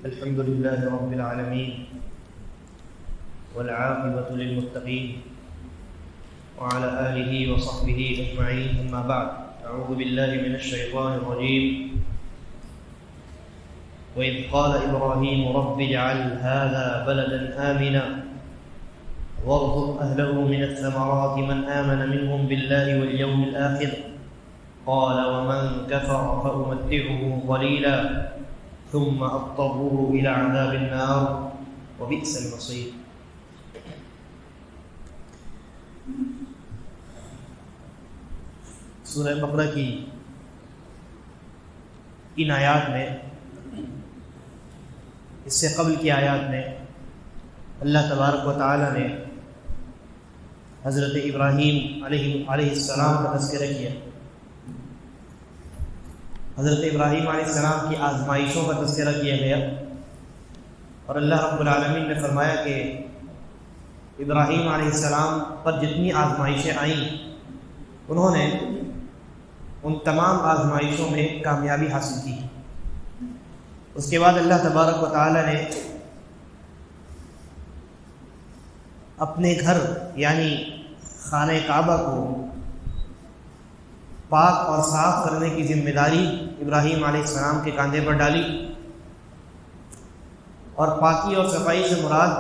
الحمد لله رب العالمين والعاقبة للمتقين وعلى آله وصحبه أجمعين، أما بعد. أعوذ بالله من الشيطان الرجيم. وإذ قال إبراهيم رب اجعل هذا بلدا آمنا وارزق أهله من الثمرات من آمن منهم بالله واليوم الآخر قال ومن كفر فأمتعه قليلا ثم أضطره إلى عذاب النار وبئس المصير. سورہ بقرہ کی ان آیات میں، اس سے قبل کی آیات میں اللہ تبارک و تعالی نے حضرت ابراہیم علیہ السلام کا تذکرہ کیا. حضرت ابراہیم علیہ السلام کی آزمائشوں کا تذکرہ کیا گیا، اور اللہ رب العالمین نے فرمایا کہ ابراہیم علیہ السلام پر جتنی آزمائشیں آئیں انہوں نے ان تمام آزمائشوں میں کامیابی حاصل کی. اس کے بعد اللہ تبارک و تعالی نے اپنے گھر یعنی خانہ کعبہ کو پاک اور صاف کرنے کی ذمہ داری ابراہیم علیہ السلام کے کاندھے پر ڈالی. اور پاکی اور صفائی سے مراد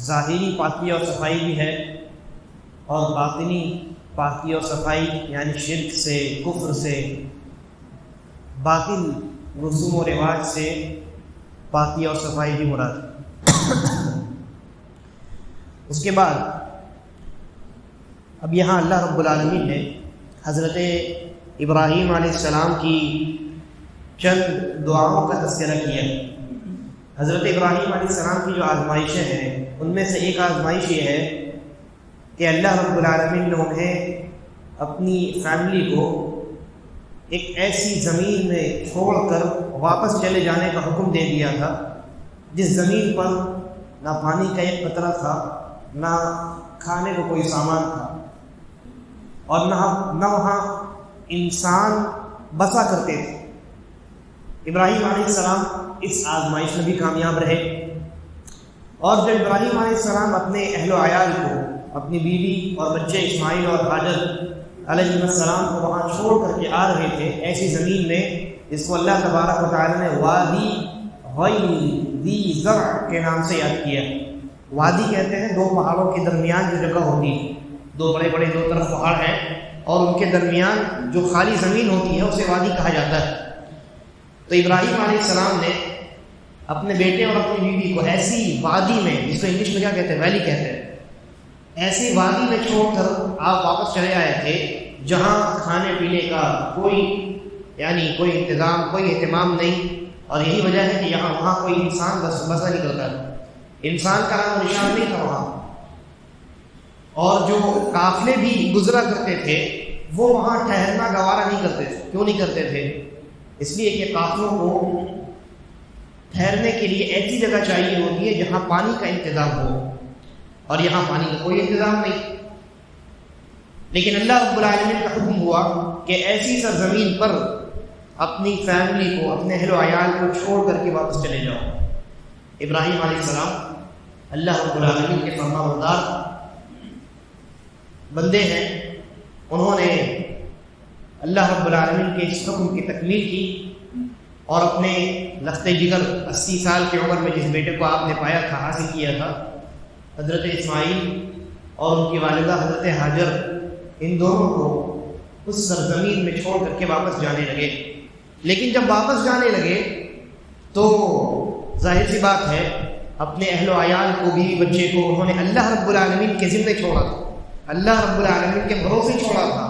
ظاہری پاکی اور صفائی بھی ہے، اور باطنی پاکی اور صفائی یعنی شرک سے، کفر سے، باطل رسوم و رواج سے پاکی اور صفائی بھی مراد. اس کے بعد اب یہاں اللہ رب العالمین نے حضرت ابراہیم علیہ السلام کی چند دعاؤں کا تذکرہ کیا. حضرت ابراہیم علیہ السلام کی جو آزمائشیں ہیں ان میں سے ایک آزمائش یہ ہے کہ اللہ رب العالمین نے انہیں اپنی فیملی کو ایک ایسی زمین میں چھوڑ کر واپس چلے جانے کا حکم دے دیا تھا جس زمین پر نہ پانی کا ایک قطرہ تھا، نہ کھانے کو کوئی سامان تھا، اور نہ وہاں انسان بسا کرتے تھے. ابراہیم علیہ السلام اس آزمائش میں بھی کامیاب رہے، اور جب ابراہیم علیہ السلام اپنے اہل و عیال کو، اپنی بیوی اور بچے اسماعیل اور ہاجر علیہ السلام کو وہاں چھوڑ کر کے آ رہے تھے ایسی زمین میں جس کو اللہ تبارک و تعالی نے وادی غیر ذی زرع کے نام سے یاد کیا. وادی کہتے ہیں دو پہاڑوں کے درمیان جو جگہ ہوتی ہے، دو بڑے بڑے دو طرف پہاڑ ہیں اور ان کے درمیان جو خالی زمین ہوتی ہے اسے وادی کہا جاتا ہے. تو ابراہیم علیہ السلام نے اپنے بیٹے اور اپنی بیوی کو ایسی وادی میں، جس کو انگلش میں کیا کہتے ہیں، ویلی کہتے ہیں، ایسی وادی میں چھوڑ کر آپ واپس چلے آئے تھے جہاں کھانے پینے کا کوئی انتظام، کوئی اہتمام نہیں. اور یہی وجہ ہے کہ وہاں کوئی انسان بسا نہیں کرتا تھا، انسان کا نام نشان نہیں تھا وہاں. اور جو قافلے بھی گزرا کرتے تھے وہ وہاں ٹھہرنا گوارا نہیں کرتے تھے. کیوں نہیں کرتے تھے؟ اس لیے کہ قافلوں کو ٹھہرنے کے لیے ایسی جگہ چاہیے ہوتی ہے جہاں پانی کا انتظام ہو، اور یہاں پانی کا کوئی انتظام نہیں. لیکن اللہ رب العالمین کا حکم ہوا کہ ایسی سرزمین پر اپنی فیملی کو، اپنے اہل و عیال کو چھوڑ کر کے واپس چلے جاؤ. ابراہیم علیہ السلام اللہ رب العالمین کے فرمانبردار بندے ہیں. انہوں نے اللہ رب العالمین کے اس حکم کی تکمیل کی، اور اپنے لخت جگر 80 سال کی عمر میں جس بیٹے کو آپ نے پایا تھا، حاصل کیا تھا، حضرت اسماعیل اور ان کی والدہ حضرت ہاجر، ان دونوں کو اس سرزمین میں چھوڑ کر کے واپس جانے لگے. لیکن جب واپس جانے لگے تو ظاہر سی بات ہے اپنے اہل و عیال کو، بیوی بچے کو انہوں نے اللہ رب العالمین کے ذمے چھوڑا تھا، اللہ رب العالمین کے بھروسے چھوڑا تھا.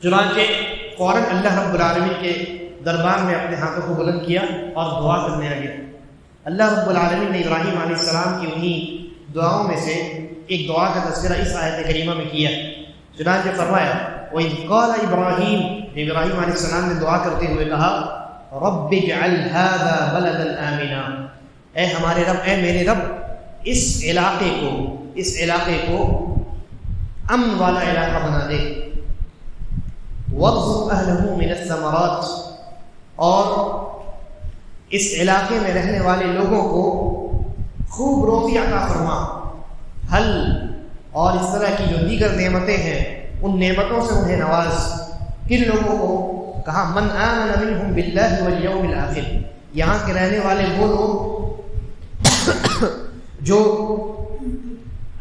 چنانچہ فوراً اللہ رب العالمین کے دربار میں اپنے ہاتھوں کو بلند کیا اور دعا کرنے لگے. اللہ رب العالمین نے ابراہیم علیہ السلام کی انہی دعاؤں میں سے ایک دعا کا تذکرہ اس آیت کریمہ میں کیا. چنانچہ فرمایا وَإِذْ قَالَ إِبْرَاهِيمُ، ابراہیم علیہ السلام نے دعا کرتے ہوئے کہا رَبِّ اجْعَلْ هَذَا بَلَدًا آمِنًا، اے ہمارے رب، اے میرے رب، اس علاقے کو امن والا علاقہ بنا دے. وَارْزُقْ أَهْلَهُ مِنَ الثَّمَرَاتِ، اور اس علاقے میں رہنے والے لوگوں کو خوب روزی عطا فرما، حل اور اس طرح کی جو دیگر نعمتیں ہیں ان نعمتوں سے انہیں نواز۔ کن لوگوں کو؟ کہا من آمن منہم باللہ والیوم الآخر، یہاں کے رہنے والے وہ لوگ جو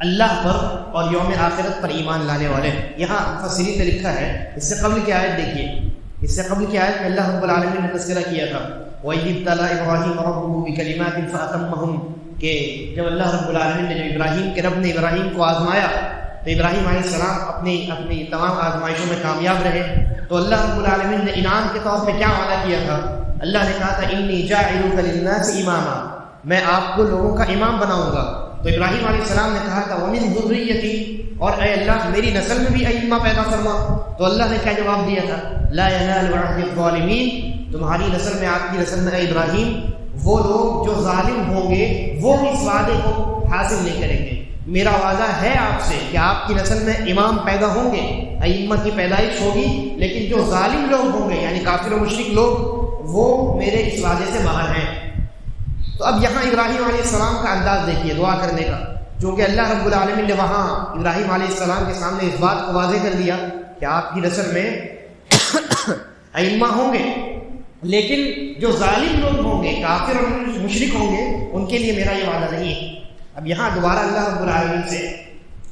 اللہ پر اور یوم آخرت پر ایمان لانے والے ہیں۔ یہاں مفسرین نے لکھا ہے، اس سے قبل کی آیت دیکھیے، اس سے قبل کی آیت میں اللہ رب العالمین نے تذکرہ کیا تھا وَإِذِ ابْتَلَىٰ إِبْرَاهِيمَ رَبُّهُ بِكَلِمَاتٍ فَأَتَمَّهُنَّ، کہ جب اللہ رب العالمین نے جو ابراہیم کے رب نے ابراہیم کو آزمایا تو ابراہیم علیہ السلام اپنی تمام آزمائشوں میں کامیاب رہے، تو اللہ رب العالمین نے انعام کے طور پہ کیا وعدہ کیا تھا؟ اللہ نے کہا تھا انی جاعلک للناس اماما، میں آپ کو لوگوں کا امام بناؤں گا۔ تو ابراہیم علیہ السلام نے کہا تھا ومن ذریتی، اور اے اللہ میری نسل میں بھی ائمہ پیدا فرما۔ تو اللہ نے کیا جواب دیا تھا؟ لا ینال عہد الظالمین، تمہاری نسل میں، آپ کی نسل میں اے ابراہیم، وہ لوگ جو ظالم ہوں گے وہ اس وعدے کو حاصل نہیں کریں گے۔ میرا وعدہ ہے آپ سے کہ آپ کی نسل میں امام پیدا ہوں گے، ائمہ کی پیدائش ہوگی، لیکن جو ظالم لوگ ہوں گے یعنی کافر و مشرک لوگ وہ میرے اس وعدے سے باہر ہیں۔ تو اب یہاں ابراہیم علیہ السلام کا انداز دیکھیے دعا کرنے کا، چونکہ اللہ رب العالمین نے وہاں ابراہیم علیہ السلام کے سامنے اس بات کو واضح کر دیا کہ آپ کی نسل میں ائمہ ہوں گے، لیکن جو ظالم لوگ ہوں گے، کافر اور مشرک ہوں گے، ان کے لیے میرا یہ وعدہ نہیں ہے۔ اب یہاں دوبارہ اللہ رب العالمین سے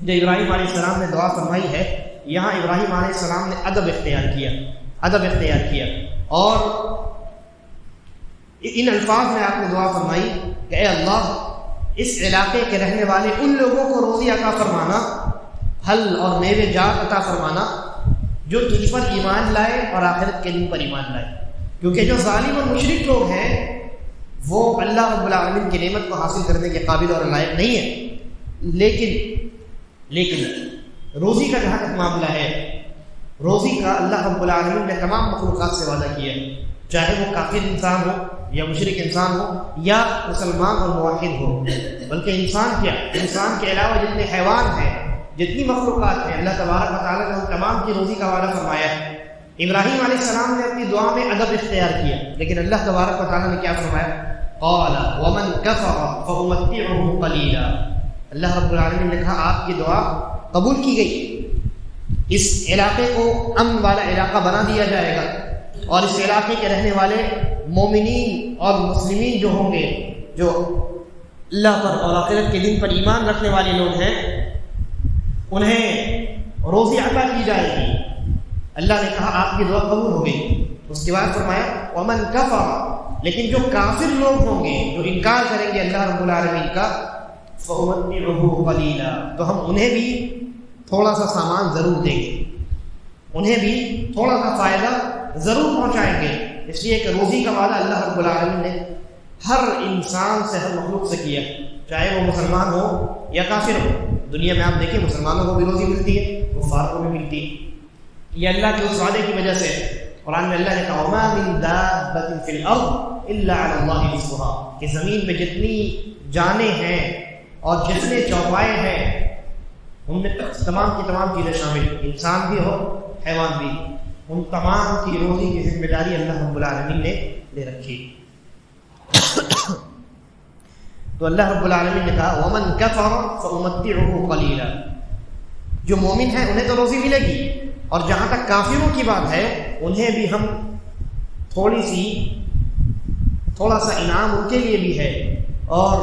جو ابراہیم علیہ السلام نے دعا فرمائی ہے، یہاں ابراہیم علیہ السلام نے ادب اختیار کیا اور ان الفاظ میں آپ نے دعا فرمائی کہ اے اللہ اس علاقے کے رہنے والے ان لوگوں کو روزی عطا فرمانا، پھل اور میوے جات عطا فرمانا جو تجھ پر ایمان لائے اور آخرت کے دن پر ایمان لائے، کیونکہ جو ظالم اور مشرک لوگ ہیں وہ اللہ رب العالمین کی نعمت کو حاصل کرنے کے قابل اور لائق نہیں ہے۔ لیکن روزی کا جہاں تک معاملہ ہے، روزی کا اللہ رب العالمین نے تمام مخلوقات سے وعدہ کیا ہے، چاہے وہ کافر انسان ہو یا مشرک انسان ہو یا مسلمان اور موحد ہو، بلکہ انسان کے علاوہ جتنے حیوان ہیں، جتنی مخلوقات ہیں، اللہ تبارک و تعالیٰ نے ان تمام کی روزی کا وعدہ فرمایا ہے۔ ابراہیم علیہ السلام نے اپنی دعا میں ادب اختیار کیا، لیکن اللہ تبارک و تعالیٰ نے کیا فرمایا؟ قال ومن كفر فأمتعه قليلا، اللہ رب العالمین نے کہا آپ کی دعا قبول کی گئی، اس علاقے کو امن والا علاقہ بنا دیا جائے گا، اور اس علاقے کے رہنے والے مومنین اور مسلمین جو ہوں گے، جو اللہ پر اور آخرت کے دن پر ایمان رکھنے والے لوگ ہیں، انہیں روزی عطا کی جائے گی۔ اللہ نے کہا آپ کی دعا قبول ہو گئی۔ اس کے بعد فرمایا ومن کفر، لیکن جو کافر لوگ ہوں گے، جو انکار کریں گے اللہ رب العالمین کا، فَأُمَتِّعُهُ قَلِيلًا، تو ہم انہیں بھی تھوڑا سا سامان ضرور دیں گے، انہیں بھی تھوڑا سا فائدہ ضرور پہنچائیں گے، اس لیے کہ روزی کا وعدہ اللہ رب العالمین نے ہر انسان سے، ہر مخلوق سے کیا، چاہے وہ مسلمان ہو یا کافر ہو۔ دنیا میں آپ دیکھیں مسلمانوں کو بھی روزی ملتی ہے، کفار کو بھی ملتی ہے، یہ اللہ کے اس وعدے کی وجہ سے۔ قرآن میں اللہ نے کہا وَمَا مِن دَابَّةٍ فِي الْأَرْضِ إِلَّا عَلَى اللَّهِ رِزْقُهَا، کہ زمین میں جتنی جانیں ہیں اور جتنے چوپائے ہیں ان میں تمام کی تمام چیزیں شامل، انسان بھی ہو حیوان بھی، ان تمام کی روزی کی ذمہ داری اللہ رب العالمین نے لے رکھی۔ تو اللہ رب العالمین نے کہا وَمَن كَفَرَ فَأُمَتِّعُهُ قَلِيلًا، جو مومن ہیں انہیں تو روزی ملے گی، اور جہاں تک کافروں کی بات ہے انہیں بھی ہم تھوڑا سا انعام ان کے لیے بھی ہے، اور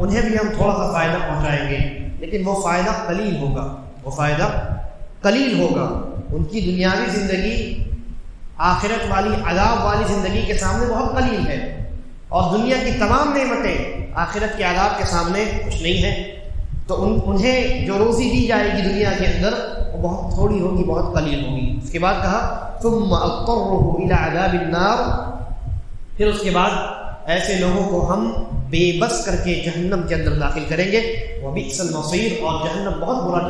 انہیں بھی ہم تھوڑا سا فائدہ پہنچائیں گے، لیکن وہ فائدہ قلیل ہوگا، ان کی دنیاوی زندگی آخرت والی عذاب والی زندگی کے سامنے بہت قلیل ہے، اور دنیا کی تمام نعمتیں آخرت کے عذاب کے سامنے کچھ نہیں ہیں۔ تو انہیں جو روزی دی جائے گی دنیا کے اندر وہ بہت تھوڑی ہوگی، بہت قلیل ہوگی۔ اس کے بعد کہا ثم اضطره الى عذاب النار، پھر اس کے بعد ایسے لوگوں کو ہم بے بس کر کے جہنم کے اندر داخل کریں گے، وبئس المصیر، اور جہنم بہت برا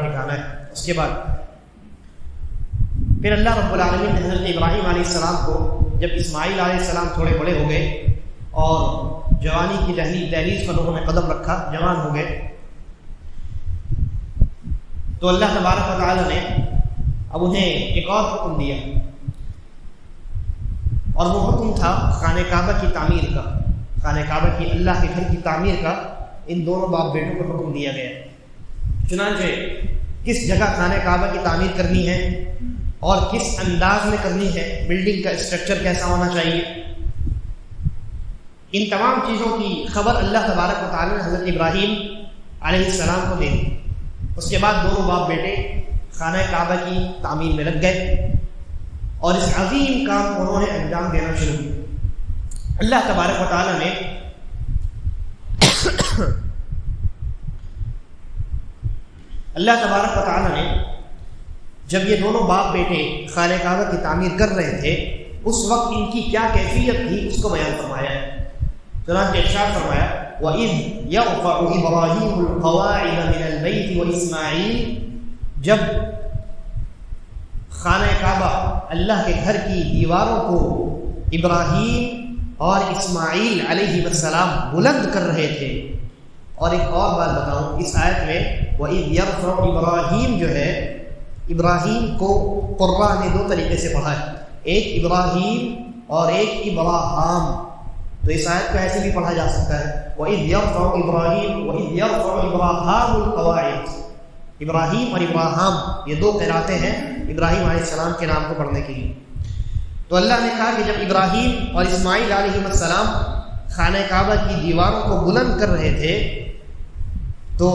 ٹھکانہ ہے۔ اس کے بعد پھر اللہ رب العالمین نے حضرت ابراہیم علیہ السلام کو جب اسماعیل علیہ السلام تھوڑے بڑے ہو گئے اور جوانی کی دہلیز پر لوگوں نے قدم رکھا، جوان ہو گئے، تو اللہ تبارک و تعالیٰ نے اب انہیں ایک اور حکم دیا اور وہ حکم تھا خانہ کعبہ کی تعمیر کا، خانہ کعبہ کی اللہ کے گھر کی تعمیر کا ان دونوں باپ بیٹوں کو حکم دیا گیا۔ چنانچہ کس جگہ خانہ کعبہ کی تعمیر کرنی ہے اور کس انداز میں کرنی ہے، بلڈنگ کا اسٹرکچر کیسا ہونا چاہیے، ان تمام چیزوں کی خبر اللہ تبارک و تعالیٰ نے حضرت ابراہیم علیہ السلام کو دے دی۔ اس کے بعد دونوں باپ بیٹے خانہ کعبہ کی تعمیر میں لگ گئے اور اس عظیم کام کو انہوں نے انجام دینا شروع کیا۔ اللہ تبارک و تعالیٰ نے جب یہ دونوں باپ بیٹے خانہ کعبہ کی تعمیر کر رہے تھے اس وقت ان کی کیا کیفیت تھی اس کو بیان فرمایا ہے۔ چنانچہ ارشاد فرمایا وَإِذْ يَرْفَعُ إِبْرَاهِيمُ الْقَوَاعِدَ مِنَ الْبَيْتِ وَإِسْمَاعِيلُ، جب خانہ کعبہ اللہ کے گھر کی دیواروں کو ابراہیم اور اسماعیل علیہ السلام بلند کر رہے تھے۔ اور ایک اور بات بتاؤں، اس آیت میں وَإِذْ يَرْفَعُ ابراہیم جو ہے، ابراہیم کو قراء نے دو طریقے سے پڑھا ہے، ایک ابراہیم اور ایک ابراہام، تو اس آیت کو ایسے بھی پڑھا جا سکتا ہے وَإِذْ يَرْفَعُ إِبْرَاهِيمُ وَإِذْ يَرْفَعُ إِبْرَاهَامُ الْقَوَاعِدَ، ابراہیم اور ابراہام یہ دو قراءتیں ہیں ابراہیم علیہ السلام کے نام کو پڑھنے کے لیے۔ تو اللہ نے کہا کہ جب ابراہیم اور اسماعیل علیہ السلام خانہ کعبہ کی دیواروں کو بلند کر رہے تھے تو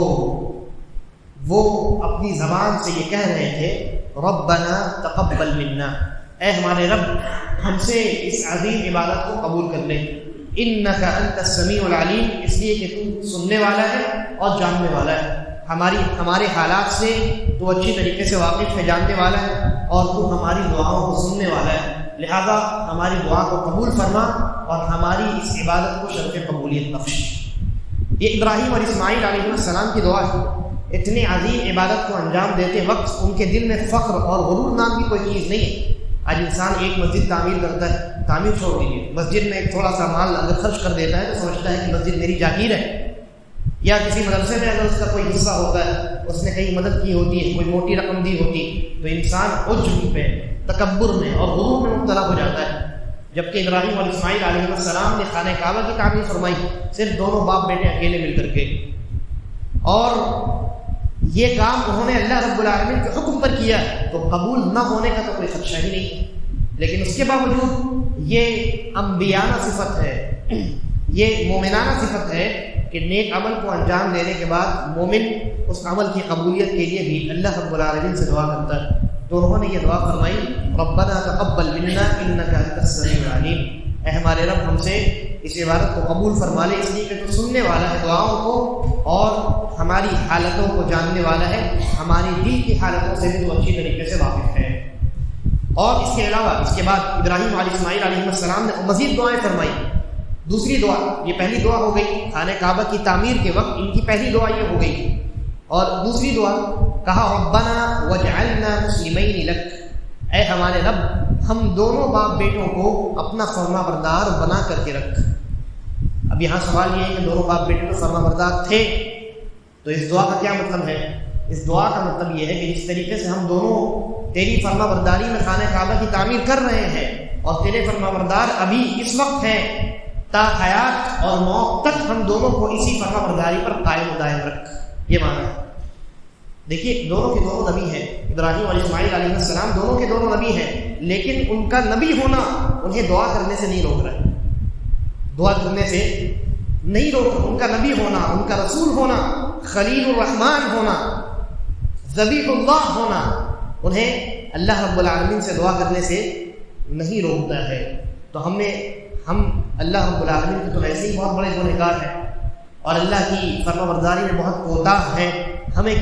وہ اپنی زبان سے یہ کہہ رہے تھے ربنا تقبل منا، اے ہمارے رب ہم سے اس عظیم عبادت کو قبول کر لے، انک انت السمیع العلیم، اس لیے کہ تو سننے والا ہے اور جاننے والا ہے، ہمارے حالات سے تو اچھی طریقے سے واقف ہے، جاننے والا ہے، اور تو ہماری دعاؤں کو سننے والا ہے، لہذا ہماری دعا کو قبول فرما اور ہماری اس عبادت کو شرف قبولیت بخش۔ یہ ابراہیم اور اسماعیل علیہ السلام کی دعا ہے۔ اتنی عظیم عبادت کو انجام دیتے وقت ان کے دل میں فخر اور غرور نام کی کوئی چیز نہیں ہے۔ آج انسان ایک مسجد تعمیر کرتا ہے، تعمیر چھوڑ دیجیے، مسجد میں ایک تھوڑا سا مال اگر خرچ کر دیتا ہے تو سمجھتا ہے کہ مسجد میری جاگیر ہے، یا کسی مدرسے میں اگر اس کا کوئی حصہ ہوتا ہے، اس نے کہیں مدد کی ہوتی ہے، کوئی موٹی رقم دی ہوتی، تو انسان عجب پہ، تکبر میں اور غرور میں مبتلا ہو جاتا ہے۔ جبکہ ابراہیم اور اسماعیل علیہ السلام نے خانہ کعبہ کی تعمیر فرمائی صرف دونوں باپ بیٹے اکیلے مل کر کے، اور یہ کام انہوں نے اللہ رب العالمین کے حکم پر کیا ہے، تو قبول نہ ہونے کا تو کوئی خدشہ ہی نہیں ہے۔ لیکن اس کے باوجود یہ انبیانہ صفت ہے، یہ مومنانہ صفت ہے کہ نیک عمل کو انجام دینے کے بعد مومن اس عمل کی قبولیت کے لیے بھی اللہ رب العالمین سے دعا کرتا ہے۔ تو انہوں نے یہ دعا فرمائی ربنا تقبل منا انک انت السمیع العلیم، اے ہمارے رب ہم سے اس عبادت کو قبول فرما لے، اس لیے کہ تو سننے والا ہے دعاؤں کو اور ہماری حالتوں کو جاننے والا ہے، ہماری دل کی حالتوں سے بھی تو اچھی طریقے سے واقف ہے۔ اور اس کے علاوہ اس کے بعد ابراہیم علیہ اسماعیل علیہ السلام نے مزید دعائیں فرمائی۔ دوسری دعا، یہ پہلی دعا ہو گئی خانہ کعبہ کی تعمیر کے وقت ان کی پہلی دعا یہ ہو گئی، اور دوسری دعا کہا ربنا واجعلنا مسلمین لک، اے ہمارے رب ہم دونوں باپ بیٹوں کو اپنا فرما بردار بنا کر کے رکھ۔ اب یہاں سوال یہ ہے کہ دونوں باپ بیٹے تو فرما بردار تھے، تو اس دعا کا کیا مطلب ہے؟ اس دعا کا مطلب یہ ہے کہ جس طریقے سے ہم دونوں تیری فرما برداری میں خانہ کعبہ کی تعمیر کر رہے ہیں اور تیرے فرما بردار ابھی اس وقت ہیں، تا حیات اور موت تک ہم دونوں کو اسی فرما برداری پر قائم و دائم رکھ۔ یہ معنی ہے۔ دیکھیے دونوں کے دونوں نبی ہیں، ابراہیم اور اسماعیل علیہ السلام دونوں کے دونوں نبی ہیں، لیکن ان کا نبی ہونا انہیں دعا کرنے سے نہیں روک رہا ہے، دعا کرنے سے نہیں روک رہا۔ ان کا نبی ہونا، ان کا رسول ہونا، خلیل الرحمن ہونا، ذبیح اللہ ہونا انہیں اللہ رب العالمین سے دعا کرنے سے نہیں روکتا ہے۔ تو ہم اللہ رب العالمین کے تو ویسے ہی بہت بڑے گنہگار ہیں اور اللہ کی فرما برداری میں بہت کوتاہ ہیں، ہمیں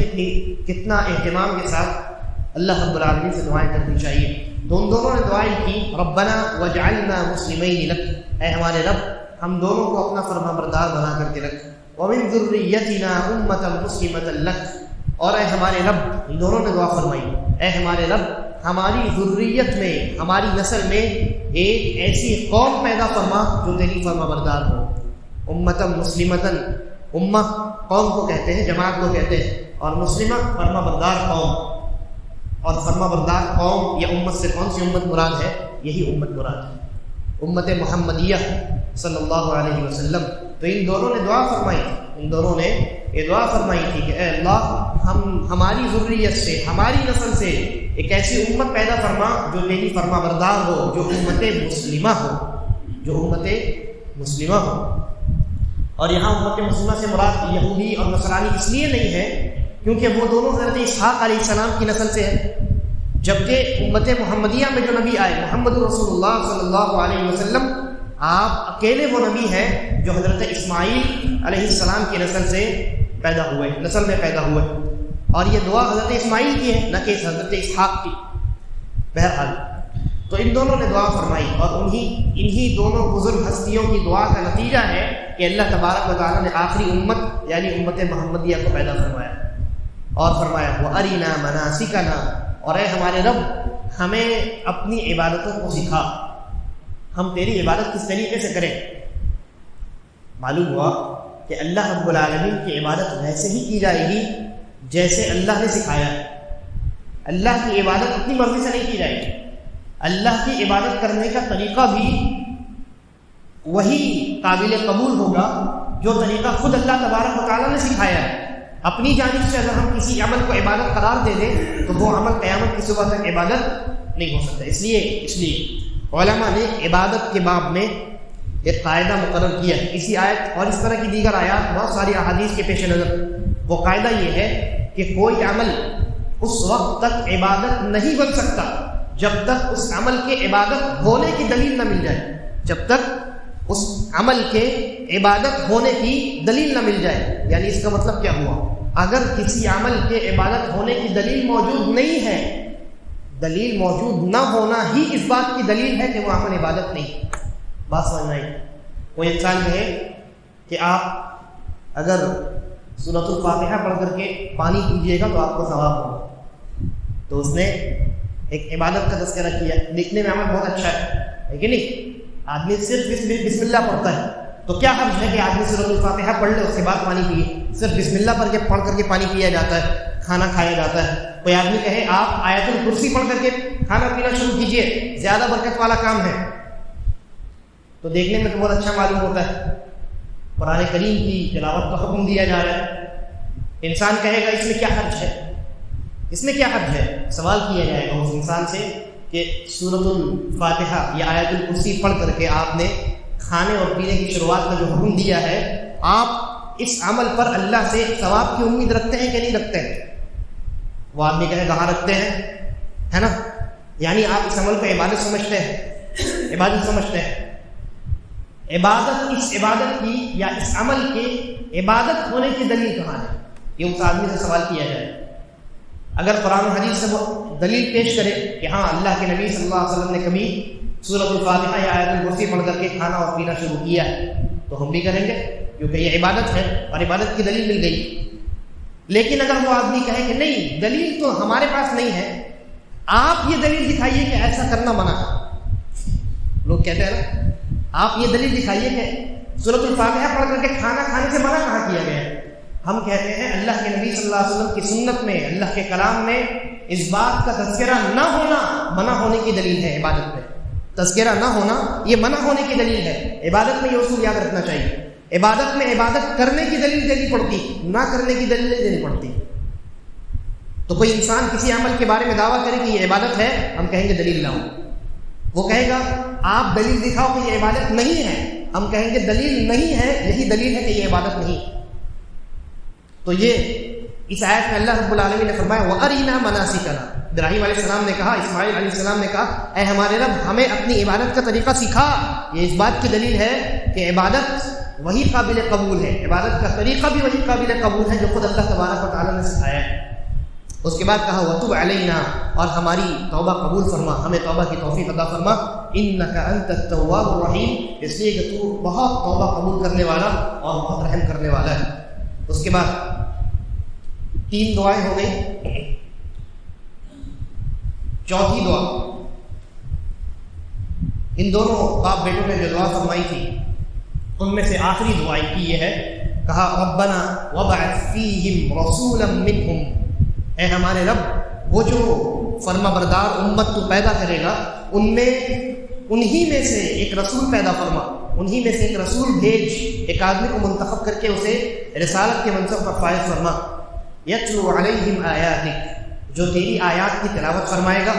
کتنا اہتمام کے ساتھ اللہ رب العالمین سے دعائیں کرنی چاہیے۔ تو ان دونوں نے دعائیں کی ربنا واجعلنا مسلمین لک، اے ہمارے رب ہم دونوں کو اپنا فرما بردار بنا کر کے رکھ، ومن ذریتنا امۃ مسلمۃ لک، اور اے ہمارے رب ان دونوں نے دعا فرمائی اے ہمارے رب ہماری ذریت میں، ہماری نسل میں ایک ایسی قوم پیدا فرما جو تیری فرما بردار ہو۔ امۃ مسلمۃ، امہ قوم کو کہتے ہیں، جماعت کو کہتے ہیں، اور مسلمہ فرما بردار قوم۔ اور فرما بردار قوم یا امت سے کون سی امت مراد ہے؟ یہی امت مراد ہے۔ امت محمدیہ صلی اللہ علیہ وسلم. تو ان دونوں نے دعا فرمائی تھی، ان دونوں نے یہ دعا فرمائی تھی کہ اے اللہ ہماری ذریت سے، ہماری نسل سے ایک ایسی امت پیدا فرما جو تیری فرما بردار ہو، جو امت مسلمہ ہو، جو امت مسلمہ ہو. اور یہاں امت مسلمہ سے مراد یہودی اور نصرانی اس لیے نہیں ہے کیونکہ وہ دونوں حضرت اسحاق علیہ السلام کی نسل سے ہیں، جبکہ امت محمدیہ میں جو نبی آئے محمد رسول اللہ صلی اللہ علیہ وسلم، آپ اکیلے وہ نبی ہیں جو حضرت اسماعیل علیہ السلام کی نسل سے پیدا ہوئے، نسل میں پیدا ہوئے. اور یہ دعا حضرت اسماعیل کی ہے، نہ کہ حضرت اسحاق کی. بہرحال تو ان دونوں نے دعا فرمائی، اور انہی دونوں بزرگ ہستیوں کی دعا کا نتیجہ ہے کہ اللہ تبارک و تعالیٰ نے آخری امت یعنی امت محمدیہ کو پیدا فرمایا، اور فرمایا وَأَرِنَا مَنَاسِكَنَا، اور اے ہمارے رب ہمیں اپنی عبادتوں کو سکھا، ہم تیری عبادت کس طریقے سے کریں. معلوم ہوا کہ اللہ رب العالمین کی عبادت ویسے ہی کی جائے گی جیسے اللہ نے سکھایا ہے. اللہ کی عبادت اپنی مرضی سے نہیں کی جائے گی، اللہ کی عبادت کرنے کا طریقہ بھی وہی قابل قبول ہوگا جو طریقہ خود اللہ تبارک و تعالیٰ نے سکھایا ہے. اپنی جانب سے اگر ہم کسی عمل کو عبادت قرار دے دیں تو وہ عمل قیامت کی صبح تک عبادت نہیں ہو سکتا. اس لیے علماء نے عبادت کے باب میں ایک قاعدہ مقرر کیا ہے. اسی آیت اور اس طرح کی دیگر آیات بہت ساری احادیث کے پیش نظر وہ قاعدہ یہ ہے کہ کوئی عمل اس وقت تک عبادت نہیں بن سکتا جب تک اس عمل کے عبادت ہونے کی دلیل نہ مل جائے. جب تک اس عمل کے عبادت ہونے کی دلیل نہ مل جائے. یعنی اس کا مطلب کیا ہوا؟ اگر کسی عمل کے عبادت ہونے کی دلیل موجود نہیں ہے، دلیل موجود نہ ہونا ہی اس بات کی دلیل ہے کہ وہ عمل عبادت نہیں. بات سمجھنا ہے. کوئی انسان کہے کہ آپ اگر سورۃ الفاتحہ پڑھ کر کے پانی پیجیے گا تو آپ کو ثواب ہوگا، تو اس نے ایک عبادت کا تذکرہ کیا. دیکھنے میں عمل بہت اچھا ہے کہ نہیں؟ آدمی صرف بسم اللہ پڑھتا ہے تو کیا حرج ہے کہ آدمی سورۃ الفاتحہ پڑھ لے اس کے بعد پانی پیے؟ صرف بسم اللہ پڑھ کر کے پانی پیا جاتا ہے، کھانا کھایا جاتا ہے. کوئی آدمی کہے آپ آیت الکرسی پڑھ کر کے کھانا پینا شروع کیجئے، زیادہ برکت والا کام ہے، تو دیکھنے میں تو بہت اچھا معلوم ہوتا ہے. قرآن کریم کی تلاوت کا حکم دیا جا رہا ہے. انسان کہے گا اس میں کیا حرج ہے، اس میں کیا حرج ہے؟ سوال کیا جائے گا اس انسان سے کہ سورۃ الفاتحہ یا آیت الکرسی پڑھ کر کے آپ نے کھانے اور پینے کی شروعات کا جو حکم دیا ہے، آپ اس عمل پر اللہ سے ثواب کی امید رکھتے ہیں کہ نہیں رکھتے ہیں؟ وہ آدمی کہے کہاں رکھتے ہیں، ہے نا؟ یعنی آپ اس عمل کو عبادت سمجھتے ہیں، عبادت سمجھتے ہیں. عبادت، اس عبادت کی یا اس عمل کے عبادت ہونے کی دلیل کہاں ہے؟ یہ اس آدمی سے سوال کیا جائے. اگر قرآن و حدیث سے وہ دلیل پیش کرے کہ ہاں اللہ کے نبی صلی اللہ علیہ وسلم نے کبھی سورۃ الفاتحہ یا آیت الکرسی پڑھ کر کے کھانا اور پینا شروع کیا ہے تو ہم بھی کریں گے کیونکہ یہ عبادت ہے اور عبادت کی دلیل مل گئی. لیکن اگر وہ آدمی کہے کہ نہیں دلیل تو ہمارے پاس نہیں ہے، آپ یہ دلیل دکھائیے کہ ایسا کرنا منع ہے. لوگ کہتے ہیں نا آپ یہ دلیل دکھائیے کہ سورۃ الفاتحہ پڑھ کر کے کھانا کھانے سے منع کہاں کیا گیا ہے. ہم کہتے ہیں اللہ کے نبی صلی اللہ علیہ وسلم کی سنت میں، اللہ کے کلام میں اس بات کا تذکرہ نہ ہونا منع ہونے کی دلیل ہے. عبادت میں تذکرہ نہ ہونا یہ منع ہونے کی دلیل ہے. عبادت میں یہ اصول یاد رکھنا چاہیے. عبادت میں عبادت کرنے کی دلیل دینی پڑتی، نہ کرنے کی دلیل نہیں دینی پڑتی. تو کوئی انسان کسی عمل کے بارے میں دعویٰ کرے کہ یہ عبادت ہے، ہم کہیں گے دلیل لاؤ. وہ کہے گا آپ دلیل دکھاؤ کہ یہ عبادت نہیں ہے، ہم کہیں گے دلیل نہیں ہے، یہی دلیل ہے کہ یہ عبادت نہیں. تو یہ اس آیت میں اللہ رب العالمین نے فرمایا وَأَرِنَا مَنَاسِكَنَا. ابراہیم علیہ السلام نے کہا، اسماعیل علیہ السلام نے کہا اے ہمارے رب ہمیں اپنی عبادت کا طریقہ سکھا. یہ اس بات کی دلیل ہے کہ عبادت وہی قابل قبول ہے، عبادت کا طریقہ بھی وہی قابل قبول ہے جو خود اللہ تبارک و تعالیٰ نے سکھایا ہے. اس کے بعد کہا وَتُبْ عَلَيْنَا، اور ہماری توبہ قبول فرما، ہمیں توبہ کی توفیق عطا فرما. إِنَّكَ أَنْتَ التَّوَّابُ الرَّحِيمُ، اس لیے کہ تو بہت توبہ قبول کرنے والا اور بہت رحم کرنے والا ہے. اس کے بعد 3 دعائیں ہو گئی. چوتھی دعا ان دونوں باپ بیٹوں نے جو دعا فرمائی تھی ان میں سے آخری دعا کی یہ ہے، کہا ربنا وابعث فیہم رسولا منہم. اے ہمارے رب وہ جو فرما بردار امت تو پیدا کرے گا ان میں انہی میں سے ایک رسول پیدا فرما، انہی میں سے ایک رسول بھیج، ایک آدمی کو منتخب کر کے اسے رسالت کے منصب پر فائز فرما۔ یتلو علیہم آیاتک، جو تیری آیات کی تلاوت فرمائے گا،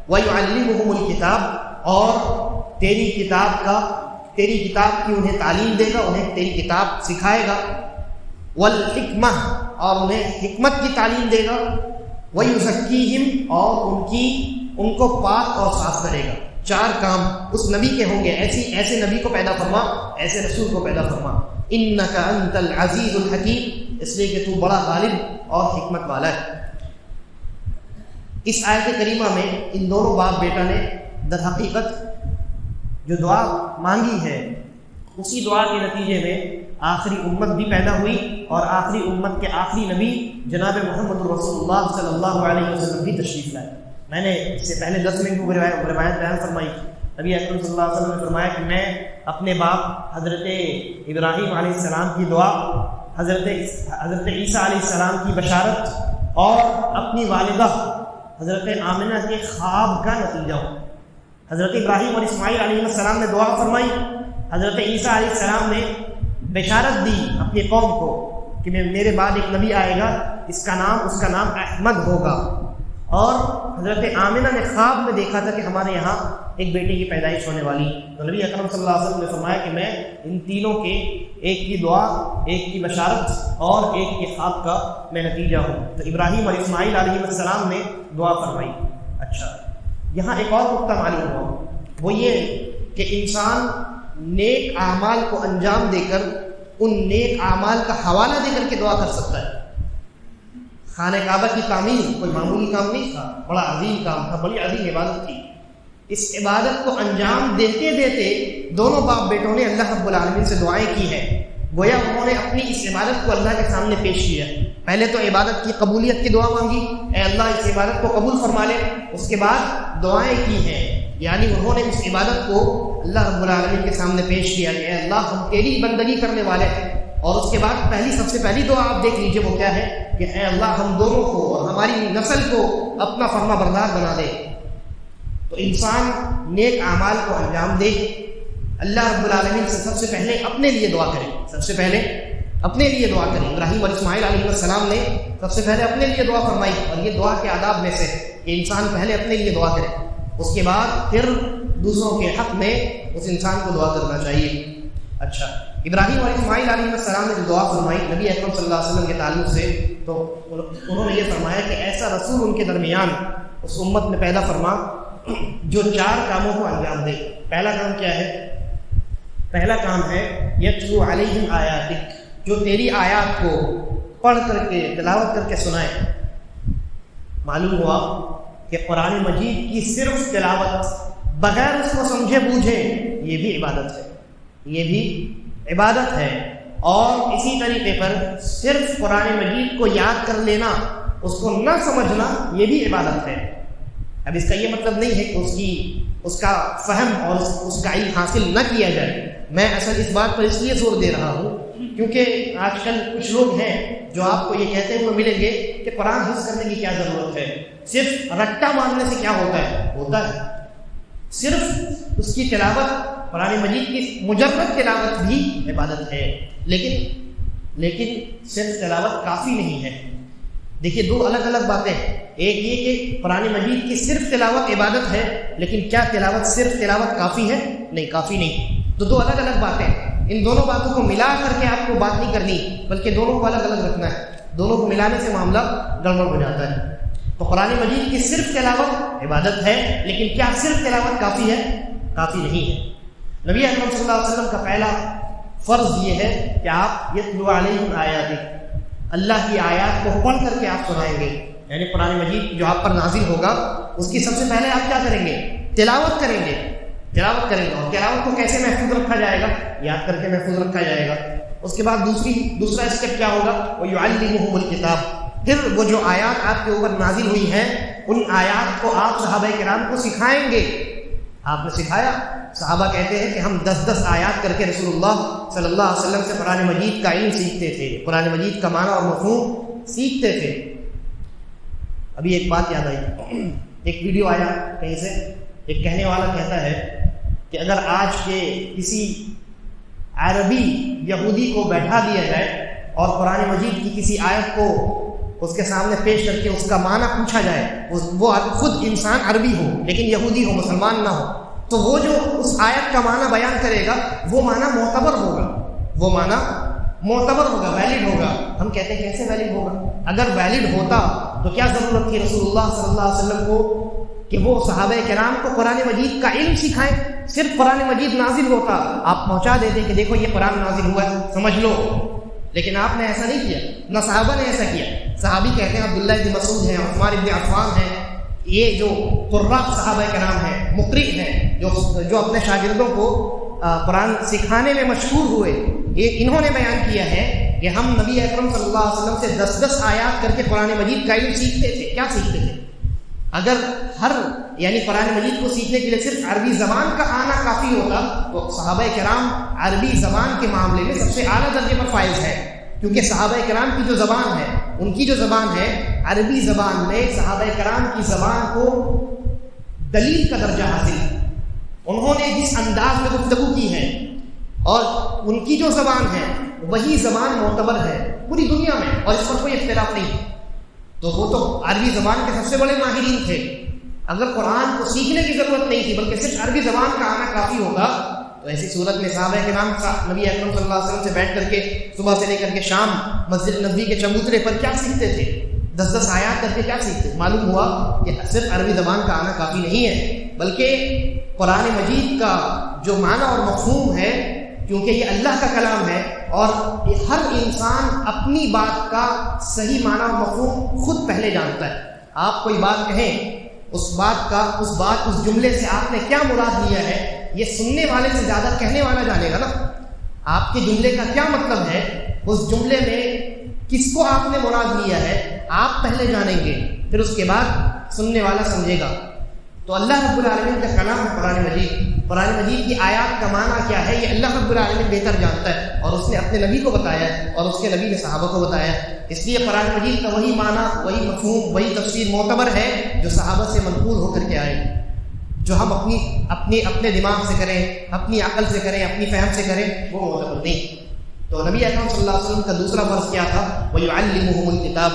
ویعلمہم الکتاب، اور تیری کتاب کی انہیں تعلیم دے گا، انہیں تیری کتاب سکھائے گا، والحکمہ، اور انہیں حکمت کی تعلیم دے گا، ویزکیہم، اور ان کو پاک اور صاف کرے گا۔ 4 کام اس نبی کے ہوں گے، ایسے نبی کو پیدا فرما، ایسے رسول کو پیدا فرما۔ انک انت العزیز الحکیم، اس لیے کہ تو بڑا غالب اور حکمت والا ہے۔ اس آیت کریمہ میں ان دونوں باپ بیٹا نے در حقیقت جو دعا مانگی ہے، اسی دعا کے نتیجے میں آخری امت بھی پیدا ہوئی، اور آخری امت کے آخری نبی جناب محمد رسول اللہ صلی اللہ علیہ وسلم بھی تشریف لائے۔ میں نے اس سے پہلے 10 منٹ کو روایت بیان فرمائی، نبی اکرم صلی اللہ علیہ وسلم نے فرمایا کہ میں اپنے باپ حضرت ابراہیم علیہ السلام کی دعا، حضرت عیسیٰ علیہ السلام کی بشارت، اور اپنی والدہ حضرت آمنہ کے خواب کا نتیجہ ہوں۔ حضرت ابراہیم اور اسماعیل علیہ السلام نے دعا فرمائی، حضرت عیسیٰ علیہ السلام نے بشارت دی اپنی قوم کو کہ میرے بعد ایک نبی آئے گا، اس کا نام احمد ہوگا، اور حضرت آمنہ نے خواب میں دیکھا تھا کہ ہمارے یہاں ایک بیٹے کی پیدائش ہونے والی، تو نبی اکرم صلی اللہ علیہ وسلم نے فرمایا کہ میں ان تینوں کے، ایک کی دعا، ایک کی بشارت اور ایک کے خواب کا میں نتیجہ ہوں۔ تو ابراہیم اور اسماعیل علیہ السلام نے دعا فرمائی۔ اچھا، یہاں ایک اور نقطہ معلوم ہوا، وہ یہ کہ انسان نیک اعمال کو انجام دے کر، ان نیک اعمال کا حوالہ دے کر کے دعا کر سکتا ہے۔ خانہ کعبہ کی تعمیر کوئی معمولی کام نہیں تھا، بڑا عظیم کام تھا، بڑی عظیم عبادت تھی۔ اس عبادت کو انجام دیتے دیتے دونوں باپ بیٹوں نے اللہ رب العالمین سے دعائیں کی ہیں، گویا انہوں نے اپنی اس عبادت کو اللہ کے سامنے پیش کیا۔ پہلے تو عبادت کی قبولیت کی دعا مانگی، اے اللہ اس عبادت کو قبول فرما لے، اس کے بعد دعائیں کی ہیں، یعنی انہوں نے اس عبادت کو اللہ رب العالمین کے سامنے پیش کیا کہ اے اللہ ہم تیری بندگی کرنے والے ہیں۔ اور اس کے بعد سب سے پہلی دعا آپ دیکھ لیجئے وہ کیا ہے کہ اے اللہ ہم دونوں کو اور ہماری نسل کو اپنا فرما بردار بنا دے۔ تو انسان نیک اعمال کو انجام دے، اللہ رب العالمین سے سب سے پہلے اپنے لیے دعا کرے، سب سے پہلے اپنے لیے دعا کرے۔ ابراہیم اور اسماعیل علیہ السلام نے سب سے پہلے اپنے لیے دعا فرمائی، اور یہ دعا کے آداب میں سے کہ انسان پہلے اپنے لیے دعا کرے، اس کے بعد پھر دوسروں کے حق میں اس انسان کو دعا کرنا چاہیے۔ اچھا، ابراہیم اور اسماعیل علیہ السلام نے جو دعا فرمائی نبی اکرم صلی اللہ علیہ وسلم کے تعلق سے، تو انہوں نے یہ فرمایا کہ ایسا رسول ان کے درمیان اس امت میں پیدا فرما جو 4 کاموں کو انجام دے۔ پہلا کام کیا ہے؟ پہلا کام ہے یتلو علیہم آیاتک، جو تیری آیات کو پڑھ کر کے تلاوت کر کے سنائے۔ معلوم ہوا کہ قرآن مجید کی صرف تلاوت بغیر اس کو سمجھے بوجھے یہ بھی عبادت ہے، یہ بھی عبادت ہے۔ اور اسی طریقے پر صرف قرآن مجید کو یاد کر لینا، اس کو نہ سمجھنا، یہ بھی عبادت ہے۔ اب اس کا یہ مطلب نہیں ہے کہ اس کا فہم اور اس کا علم حاصل نہ کیا جائے۔ میں اصل اس بات پر اس لیے زور دے رہا ہوں کیونکہ آج کل کچھ لوگ ہیں جو آپ کو یہ کہتے ہوئے ملیں گے کہ قرآن حفظ کرنے کی کیا ضرورت ہے، صرف رٹا مارنے سے کیا ہوتا ہے صرف اس کی تلاوت، قرآن مجید کی مجرد تلاوت بھی عبادت ہے، لیکن صرف تلاوت کافی نہیں ہے۔ دیکھیے 2 الگ الگ باتیں، ایک یہ کہ قرآن مجید کی صرف تلاوت عبادت ہے، لیکن کیا صرف تلاوت کافی ہے؟ نہیں، کافی نہیں۔ تو 2 الگ الگ باتیں، ان دونوں باتوں کو ملا کر کے آپ کو بات نہیں کرنی، بلکہ دونوں کو الگ الگ رکھنا ہے، دونوں کو ملانے سے معاملہ گڑبڑ ہو جاتا ہے۔ تو قرآن مجید کی صرف تلاوت عبادت ہے، لیکن کیا صرف تلاوت کافی ہے؟ کافی نہیں ہے۔ نبی اکرم صلی اللہ علیہ وسلم کا پہلا فرض یہ ہے کہ آپ یتلو علیہم آیاتک، اللہ کی آیات کو پڑھ کر کے آپ سنائیں گے، یعنی قرآن مجید جو آپ پر نازل ہوگا اس کی سب سے پہلے آپ کیا کریں گے؟ تلاوت کریں گے۔ اور تلاوت کو کیسے محفوظ رکھا جائے گا؟ یاد کر کے محفوظ رکھا جائے گا۔ اس کے بعد دوسرا اسٹیپ کیا ہوگا؟ وَيُعَلِّمُهُمُ الْكِتَابَ، پھر وہ جو آیات آپ کے اوپر نازل ہوئی ہیں ان آیات کو آپ صحابہ کرام کو سکھائیں گے۔ آپ نے سکھایا، صحابہ کہتے ہیں کہ ہم 10 آیات کر کے رسول اللہ صلی اللہ علیہ وسلم سے قرآن مجید کا علم سیکھتے تھے، قرآن مجید کا معنی اور مفہوم سیکھتے تھے۔ ابھی ایک بات یاد آئی، ایک ویڈیو آیا کہیں سے، ایک کہنے والا کہتا ہے کہ اگر آج کے کسی عربی یہودی کو بیٹھا دیا جائے اور قرآن مجید کی کسی آیت کو اس کے سامنے پیش کر کے اس کا معنی پوچھا جائے، وہ خود انسان عربی ہو لیکن یہودی ہو، مسلمان نہ ہو، تو وہ جو اس آیت کا معنی بیان کرے گا وہ معنی معتبر ہوگا، وہ معنی معتبر ہوگا، ویلڈ ہوگا۔ ہم کہتے ہیں کیسے ویلڈ ہوگا؟ اگر ویلڈ ہوتا تو کیا ضرورت تھی رسول اللہ صلی اللہ علیہ وسلم کو کہ وہ صحابہ کرام کو قرآن مجید کا علم سکھائیں؟ صرف قرآن مجید نازل ہوتا، آپ پہنچا دیتے کہ دیکھو یہ قرآن نازل ہوا ہے، سمجھ لو، لیکن آپ نے ایسا نہیں کیا، نہ صحابہ نے ایسا کیا۔ صحابی کہتے ہیں عبداللہ بن مسعود ہیں، عثمان بن عفان ہیں، یہ جو قراء صحابہ کرام ہیں، مقرئ ہیں، جو اپنے شاگردوں کو قرآن سکھانے میں مشہور ہوئے، یہ انہوں نے بیان کیا ہے کہ ہم نبی اکرم صلی اللہ علیہ وسلم سے 10 آیات کر کے قرآن مجید کا علم سیکھتے تھے۔ کیا سیکھتے تھے؟ اگر یعنی قرآن مجید کو سیکھنے کے لیے صرف عربی زبان کا آنا کافی ہوتا تو صحابہ کرام عربی زبان کے معاملے میں سب سے اعلیٰ درجے پر فائز ہیں، کیونکہ صحابہ کرام کی جو زبان ہے، ان کی جو زبان ہے عربی زبان میں، صحابہ کرام کی زبان کو دلیل کا درجہ حاصل ہے۔ انہوں نے جس انداز میں گفتگو کی ہے اور ان کی جو زبان ہے وہی زبان معتبر ہے پوری دنیا میں، اور اس پر کوئی اختلاف نہیں ہے۔ تو وہ تو عربی زبان کے سب سے بڑے ماہرین تھے۔ اگر قرآن کو سیکھنے کی ضرورت نہیں تھی بلکہ صرف عربی زبان کا آنا کافی ہوتا تو ایسی صورت میں صحابہ کے نام نبی اکرم صلی اللہ علیہ وسلم سے بیٹھ کر کے صبح سے لے کر کے شام مسجد نبوی کے چبوترے پر کیا سیکھتے تھے؟ 10 آیات کر کے کیا سیکھتے؟ معلوم ہوا کہ صرف عربی زبان کا آنا کافی نہیں ہے، بلکہ قرآن مجید کا جو معنی اور مفہوم ہے، کیونکہ یہ اللہ کا کلام ہے اور ہر انسان اپنی بات کا صحیح معنی اور مفہوم خود پہلے جانتا ہے۔ آپ کوئی بات کہیں، اس جملے سے آپ نے کیا مراد لیا ہے، یہ سننے والے سے زیادہ کہنے والا جانے گا نا۔ آپ کے جملے کا کیا مطلب ہے، اس جملے میں کس کو آپ نے مراد لیا ہے، آپ پہلے جانیں گے، پھر اس کے بعد سننے والا سمجھے گا۔ تو اللہ رب العالمین کا کلام ہے قرآن مجید، قرآن مجید کی آیات کا معنی کیا ہے یہ اللہ رب العالمین بہتر جانتا ہے، اور اس نے اپنے نبی کو بتایا ہے اور اس کے نبی نے صحابہ کو بتایا ہے۔ اس لیے قرآن مجید کا وہی معنی، وہی مفہوم، وہی تفسیر معتبر ہے جو صحابہ سے منقول ہو کر کے آئے، جو ہم اپنے دماغ سے کریں، اپنی عقل سے کریں، اپنی فہم سے کریں، وہ معتبر نہیں۔ تو نبی اکرم صلی اللہ علیہ وسلم کا دوسرا فرض کیا تھا؟ وَيُعَلِّمُهُمُ الْكِتَابَ،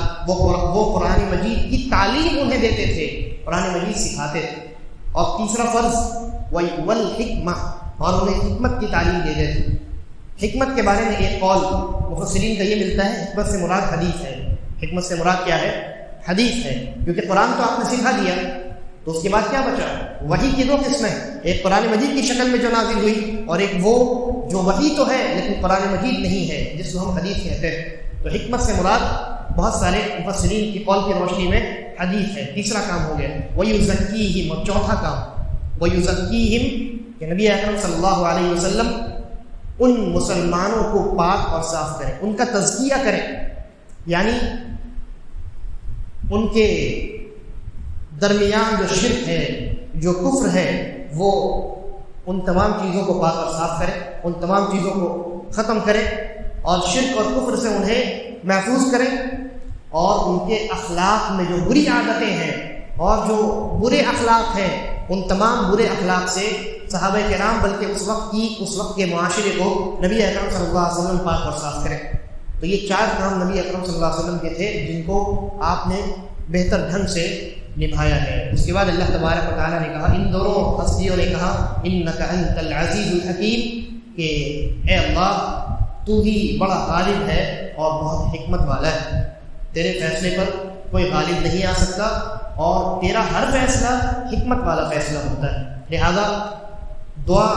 وہ قرآن مجید کی تعلیم انہیں دیتے تھے، قرآن مجید سکھاتے تھے۔ اور تیسرا فرض وَالْحِکْمَةِ، اور انہیں حکمت کی تعلیم دیتے تھے۔ حکمت کے بارے میں ایک قول مفسرین کا یہ ملتا ہے، حکمت سے مراد حدیث ہے۔ حکمت سے مراد کیا ہے؟ حدیث ہے، کیونکہ قرآن تو آپ نے سکھا دیا تو اس کے بعد کیا بچا؟ وحی کی 2 قسمیں، ایک قرآن مجید کی شکل میں جو نازل ہوئی اور ایک وہ جو وحی تو ہے لیکن قرآن مجید نہیں ہے، جس کو ہم حدیث کہتے ہیں۔ تو حکمت سے مراد بہت سارے مفسرین کی قول کی روشنی میں حدیث ہے۔ تیسرا کام ہو گیا وَيُزَكِّيهِمْ، اور چوتھا کام وَيُزَكِّيهِمْ، کہ نبی اکرم صلی اللہ علیہ وسلم ان مسلمانوں کو پاک اور صاف کریں، ان کا تزکیہ کریں، یعنی ان کے درمیان جو شرک ہے، جو کفر ہے، وہ ان تمام چیزوں کو پاک اور صاف کریں، ان تمام چیزوں کو ختم کریں اور شرک اور کفر سے انہیں محفوظ کریں، اور ان کے اخلاق میں جو بری عادتیں ہیں اور جو برے اخلاق ہیں ان تمام برے اخلاق سے صحابہ کرام بلکہ اس وقت کے معاشرے کو نبی اکرم صلی اللہ علیہ وسلم پاک اور صاف کریں۔ تو یہ 4 کام نبی اکرم صلی اللہ علیہ وسلم کے تھے جن کو آپ نے بہتر ڈھنگ سے نبھایا ہے۔ اس کے بعد اللہ تبارک و تعالیٰ نے کہا، ان دونوں ہستیوں نے کہا انک انت العزیز الحکیم، کہ اے اللہ تو ہی بڑا غالب ہے اور بہت حکمت والا ہے، تیرے فیصلے پر کوئی غالب نہیں آ سکتا اور تیرا ہر فیصلہ حکمت والا فیصلہ ہوتا ہے۔ لہذا دعا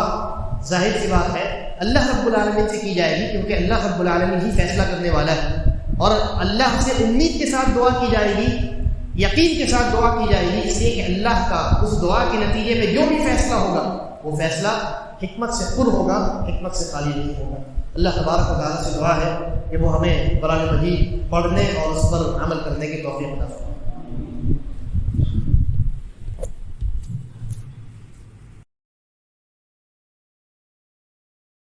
ظاہر سی بات ہے اللہ رب العالمین سے کی جائے گی، کیونکہ اللہ رب العالمین ہی فیصلہ کرنے والا ہے، اور اللہ سے امید کے ساتھ دعا کی جائے گی، یقین کے ساتھ دعا کی جائے گی، اس لیے کہ اللہ کا اس دعا کے نتیجے میں جو بھی فیصلہ ہوگا وہ فیصلہ حکمت سے پر ہوگا، حکمت سے خالی نہیں ہوگا۔ اللہ تبارک و تعالیٰ سے دعا ہے کہ وہ ہمیں قرآن مجید پڑھنے اور اس پر عمل کرنے کی توفیق عطا فرمائے۔